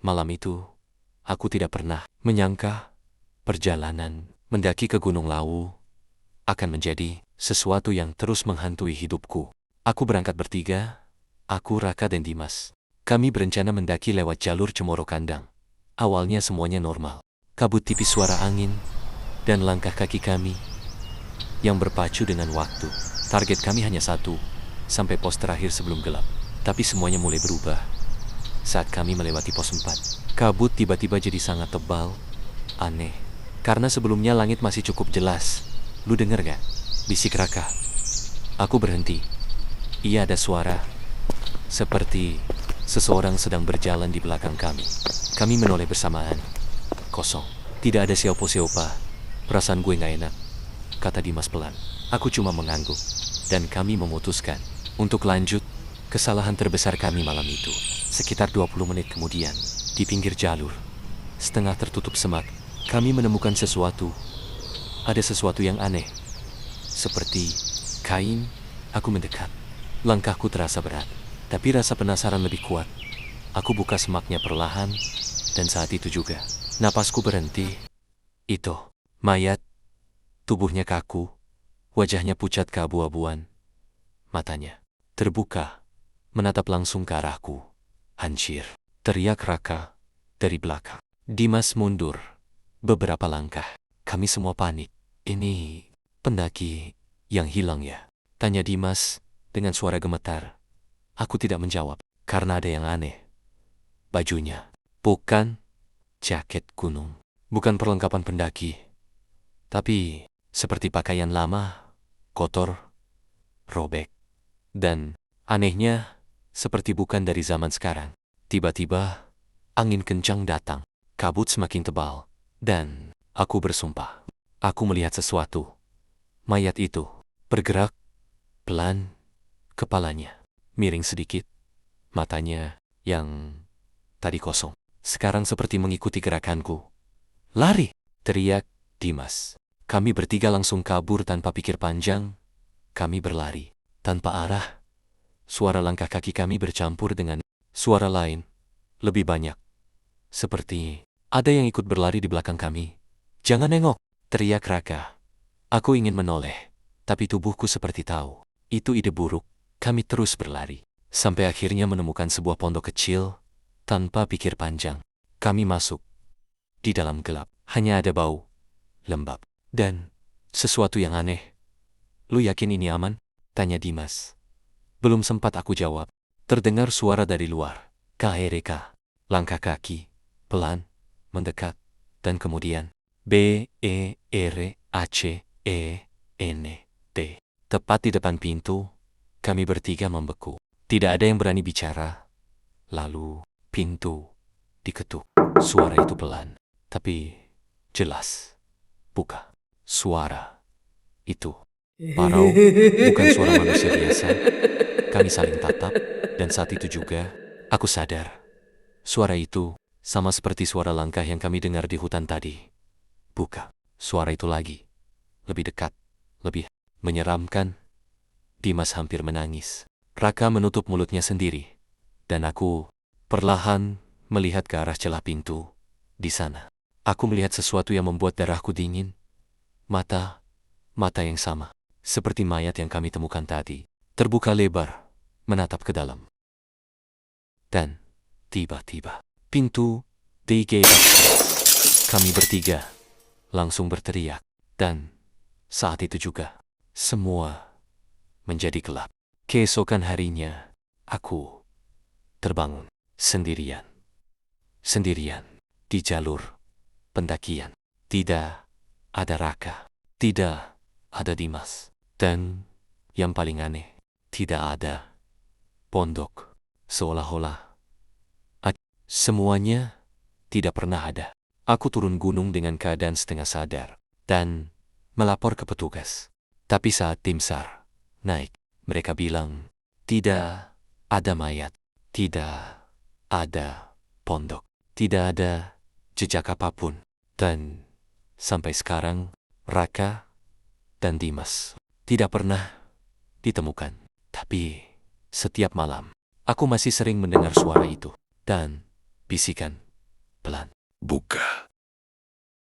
Malam itu, aku tidak pernah menyangka perjalanan mendaki ke Gunung Lawu akan menjadi sesuatu yang terus menghantui hidupku. Aku berangkat bertiga, aku, Raka, dan Dimas. Kami berencana mendaki lewat jalur Cemoro Kandang. Awalnya semuanya normal. Kabut tipis, suara angin, dan langkah kaki kami yang berpacu dengan waktu. Target kami hanya satu, sampai pos terakhir sebelum gelap. Tapi semuanya mulai berubah saat kami melewati pos 4. Kabut tiba-tiba jadi sangat tebal, aneh. Karena sebelumnya langit masih cukup jelas. Lu denger gak? Bisik Raka. Aku berhenti. Iya, ada suara. Seperti seseorang sedang berjalan di belakang kami. Kami menoleh bersamaan. Kosong. Tidak ada siapa-siapa. Perasaan gue gak enak, kata Dimas pelan. Aku cuma mengangguk. Dan kami memutuskan untuk lanjut. Kesalahan terbesar kami malam itu. Sekitar 20 menit kemudian, di pinggir jalur, setengah tertutup semak, kami menemukan sesuatu. Ada sesuatu yang aneh. Seperti kain. Aku mendekat. Langkahku terasa berat, tapi rasa penasaran lebih kuat. Aku buka semaknya perlahan, dan saat itu juga, napasku berhenti. Itu mayat. Tubuhnya kaku, wajahnya pucat keabu-abuan. Matanya terbuka, menatap langsung ke arahku. Hancur, teriak Raka dari belakang. Dimas mundur beberapa langkah. Kami semua panik. Ini pendaki yang hilang ya? Tanya Dimas dengan suara gemetar. Aku tidak menjawab, karena ada yang aneh. Bajunya bukan jaket gunung, bukan perlengkapan pendaki, tapi seperti pakaian lama, kotor, robek, dan anehnya seperti bukan dari zaman sekarang. Tiba-tiba angin kencang datang, kabut semakin tebal, dan aku bersumpah, aku melihat sesuatu. Mayat itu bergerak pelan, kepalanya miring sedikit, matanya yang tadi kosong sekarang seperti mengikuti gerakanku. Lari! Teriak Dimas. Kami bertiga langsung kabur tanpa pikir panjang. Kami berlari tanpa arah. Suara langkah kaki kami bercampur dengan suara lain, lebih banyak. Seperti ada yang ikut berlari di belakang kami. Jangan nengok! Teriak Raka. Aku ingin menoleh, tapi tubuhku seperti tahu. Itu ide buruk. Kami terus berlari, sampai akhirnya menemukan sebuah pondok kecil. Tanpa pikir panjang, kami masuk. Di dalam gelap, hanya ada bau lembab dan sesuatu yang aneh. Lu yakin ini aman? Tanya Dimas. Belum sempat aku jawab, terdengar suara dari luar. KRK. Langkah kaki, pelan, mendekat, dan kemudian BERACENT. Tepat di depan pintu, kami bertiga membeku. Tidak ada yang berani bicara. Lalu pintu diketuk. Suara itu pelan, tapi jelas. Buka. Suara itu parau, bukan suara manusia biasa. Kami saling tatap, dan saat itu juga aku sadar. Suara itu sama seperti suara langkah yang kami dengar di hutan tadi. Buka. Suara itu lagi. Lebih dekat, lebih menyeramkan. Dimas hampir menangis. Raka menutup mulutnya sendiri. Dan aku perlahan melihat ke arah celah pintu. Di sana, aku melihat sesuatu yang membuat darahku dingin. Mata yang sama, seperti mayat yang kami temukan tadi, terbuka lebar, menatap ke dalam. Dan tiba-tiba, pintu digebrak. Kami bertiga langsung berteriak. Dan saat itu juga, semua menjadi gelap. Keesokan harinya, aku terbangun sendirian. Sendirian di jalur pendakian. Tidak ada Raka. Tidak ada Dimas. Dan yang paling aneh, tidak ada pondok. Seolah-olah semuanya tidak pernah ada. Aku turun gunung dengan keadaan setengah sadar dan melapor ke petugas. Tapi saat tim SAR naik, mereka bilang, tidak ada mayat, tidak ada pondok, tidak ada jejak apapun. Dan sampai sekarang, Raka dan Dimas tidak pernah ditemukan. Tapi setiap malam, aku masih sering mendengar suara itu dan bisikan pelan. Buka.